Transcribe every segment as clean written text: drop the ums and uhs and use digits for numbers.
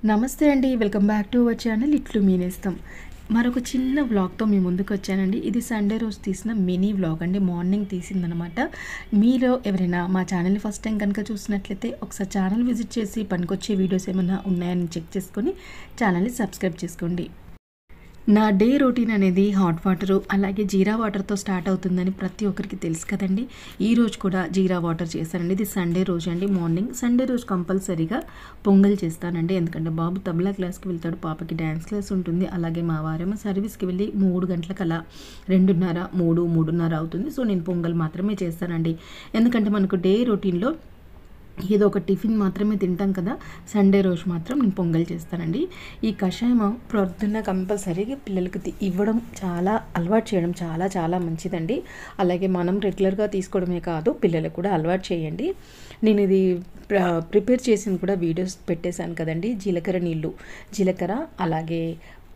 నమస్తే అండి. Welcome back to our channel ఇట్లు మీ నేస్తం. మరొక చిన్న వ్లాగ్‌తో మీ ముందుకు వచ్చానండి. ఇది సండే రోజు తీసిన మినీ వ్లాగ్ అండి. మార్నింగ్ తీసిందనమాట. మీలో ఎవరైనా మా ఛానల్‌ని ఫస్ట్ టైం కనుక చూసినట్లయితే ఒకసారి ఛానల్ విజిట్ చేసి పనికొచ్చే వీడియోస్ ఏమైనా ఉన్నాయని చెక్ చేసుకొని ఛానల్‌ని సబ్స్క్రైబ్ చేసుకోండి. నా డే రొటీన్ అనేది హాట్ వాటరు అలాగే జీరా వాటర్తో స్టార్ట్ అవుతుందని ప్రతి ఒక్కరికి తెలుసు కదండి. ఈరోజు కూడా జీరా వాటర్ చేశానండి. ఇది సండే రోజు అండి. మార్నింగ్ సండే రోజు కంపల్సరీగా పొంగల్ చేస్తానండి. ఎందుకంటే బాబు తబలా క్లాస్కి వెళ్తాడు, పాపకి డ్యాన్స్ క్లాస్ ఉంటుంది. అలాగే మా వారేమో సర్వీస్కి వెళ్ళి 3 గంటలకల్లా 2:30, 3, 3:30 అవుతుంది. సో నేను పొంగల్ మాత్రమే చేస్తానండి. ఎందుకంటే మనకు డే రొటీన్లో ఏదో ఒక టిఫిన్ మాత్రమే తింటాం కదా. సండే రోజు మాత్రం నేను పొంగల్ చేస్తానండి. ఈ కషాయం ప్రొద్దున్న కంపల్సరీగా పిల్లలకి ఇవ్వడం, అలవాటు చేయడం చాలా మంచిదండి. అలాగే మనం రెగ్యులర్గా తీసుకోవడమే కాదు, పిల్లలకు కూడా అలవాటు చేయండి. నేను ఇది ప్రిపేర్ చేసిన కూడా వీడియోస్ పెట్టేశాను కదండి. జీలకర్ర అలాగే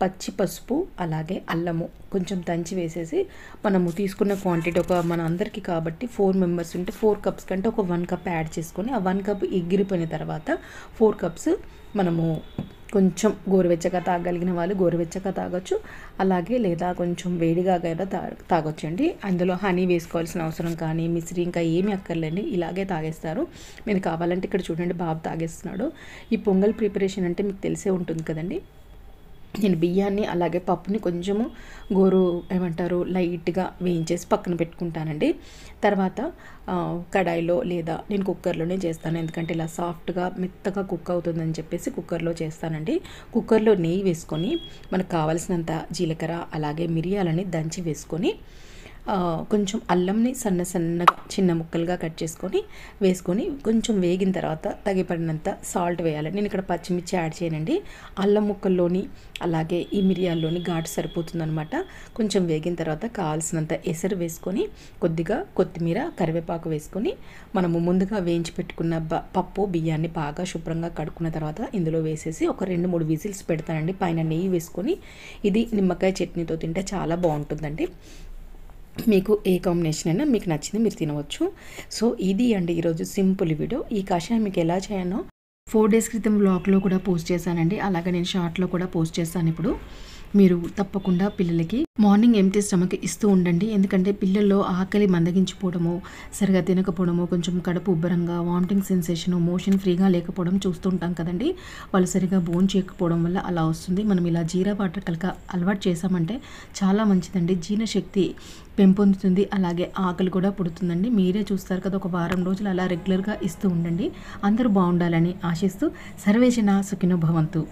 పచ్చి పసుపు అలాగే అల్లము కొంచెం దంచి వేసేసి మనము తీసుకున్న క్వాంటిటీ మన అందరికీ కాబట్టి 4 మెంబర్స్ ఉంటే 4 కప్స్ కంటే ఒక 1 కప్ యాడ్ చేసుకొని ఆ 1 కప్ ఎగిరిపోయిన తర్వాత 4 కప్స్ మనము కొంచెం గోరువెచ్చగా తాగలిగిన వాళ్ళు గోరువెచ్చగా తాగొచ్చు. అలాగే లేదా కొంచెం వేడిగా కూడా తాగొచ్చు అండి. అందులో హనీ వేసుకోవాల్సిన అవసరం కానీ మిశ్రీ ఇంకా ఏమీ అక్కర్లేండి. ఇలాగే తాగేస్తారు. మీరు కావాలంటే ఇక్కడ చూడండి, బాబు తాగేస్తున్నాడు. ఈ పొంగల్ ప్రిపరేషన్ అంటే మీకు తెలిసే ఉంటుంది కదండి. నేను బియ్యాన్ని అలాగే పప్పుని కొంచెము లైట్గా వేయించేసి పక్కన పెట్టుకుంటానండి. తర్వాత కడాయిలో లేదా నేను కుక్కర్లోనే చేస్తాను. ఎందుకంటే ఇలా సాఫ్ట్గా మెత్తగా కుక్ అవుతుందని చెప్పేసి కుక్కర్లో చేస్తానండి. కుక్కర్లో నెయ్యి వేసుకొని మనకు కావలసినంత జీలకర్ర అలాగే మిరియాలని దంచి వేసుకొని కొంచెం అల్లంని సన్నగా చిన్న ముక్కలుగా కట్ వేసుకొని కొంచెం వేగిన తర్వాత తగిపడినంత సాల్ట్ వేయాలి. నేను ఇక్కడ పచ్చిమిర్చి యాడ్ చేయనండి. అల్లం ముక్కల్లోని అలాగే ఈ మిరియాల్లోని ఘాటు సరిపోతుందనమాట. కొంచెం వేగిన తర్వాత కావాల్సినంత ఎసరు వేసుకొని కొద్దిగా కొత్తిమీర కరివేపాకు వేసుకొని మనము ముందుగా వేయించి పెట్టుకున్న పప్పు బియ్యాన్ని బాగా శుభ్రంగా కడుక్కున్న తర్వాత ఇందులో వేసేసి ఒక 2-3 విజిల్స్ పెడతానండి. పైన నెయ్యి వేసుకొని ఇది నిమ్మకాయ చట్నీతో తింటే చాలా బాగుంటుందండి. మీకు ఏ కాంబినేషన్ అయినా మీకు నచ్చింది మీరు తినవచ్చు. సో ఇది అండి ఈరోజు సింపుల్ వీడియో. ఈ కషాయం మీకు ఎలా చేయాలో 4 డేస్ క్రితం వ్లాగ్లో కూడా పోస్ట్ చేశానండి. అలాగే నేను షార్ట్లో కూడా పోస్ట్ చేస్తాను. ఇప్పుడు మీరు తప్పకుండా పిల్లలకి మార్నింగ్ ఎంప్టీ స్టమక్ ఇస్తూ ఉండండి. ఎందుకంటే పిల్లల్లో ఆకలి మందగించిపోవడము, సరిగా తినకపోవడము, కొంచెం కడుపు ఉబ్బరంగా, వామిటింగ్ సెన్సేషను, మోషన్ ఫ్రీగా లేకపోవడం చూస్తుంటాం కదండి. వాళ్ళు సరిగా భోజనం చేయకపోవడం వల్ల అలా వస్తుంది. మనం ఇలా జీరా వాటర్ అలవాటు చేసామంటే చాలా మంచిదండి. జీర్ణశక్తి పెంపొందుతుంది. అలాగే ఆకలి కూడా పుడుతుందండి. మీరే చూస్తారు కదా, ఒక వారం రోజులు అలా రెగ్యులర్గా ఇస్తూ ఉండండి. అందరూ బాగుండాలని ఆశిస్తూ సర్వేజన సుఖినో భవంతు.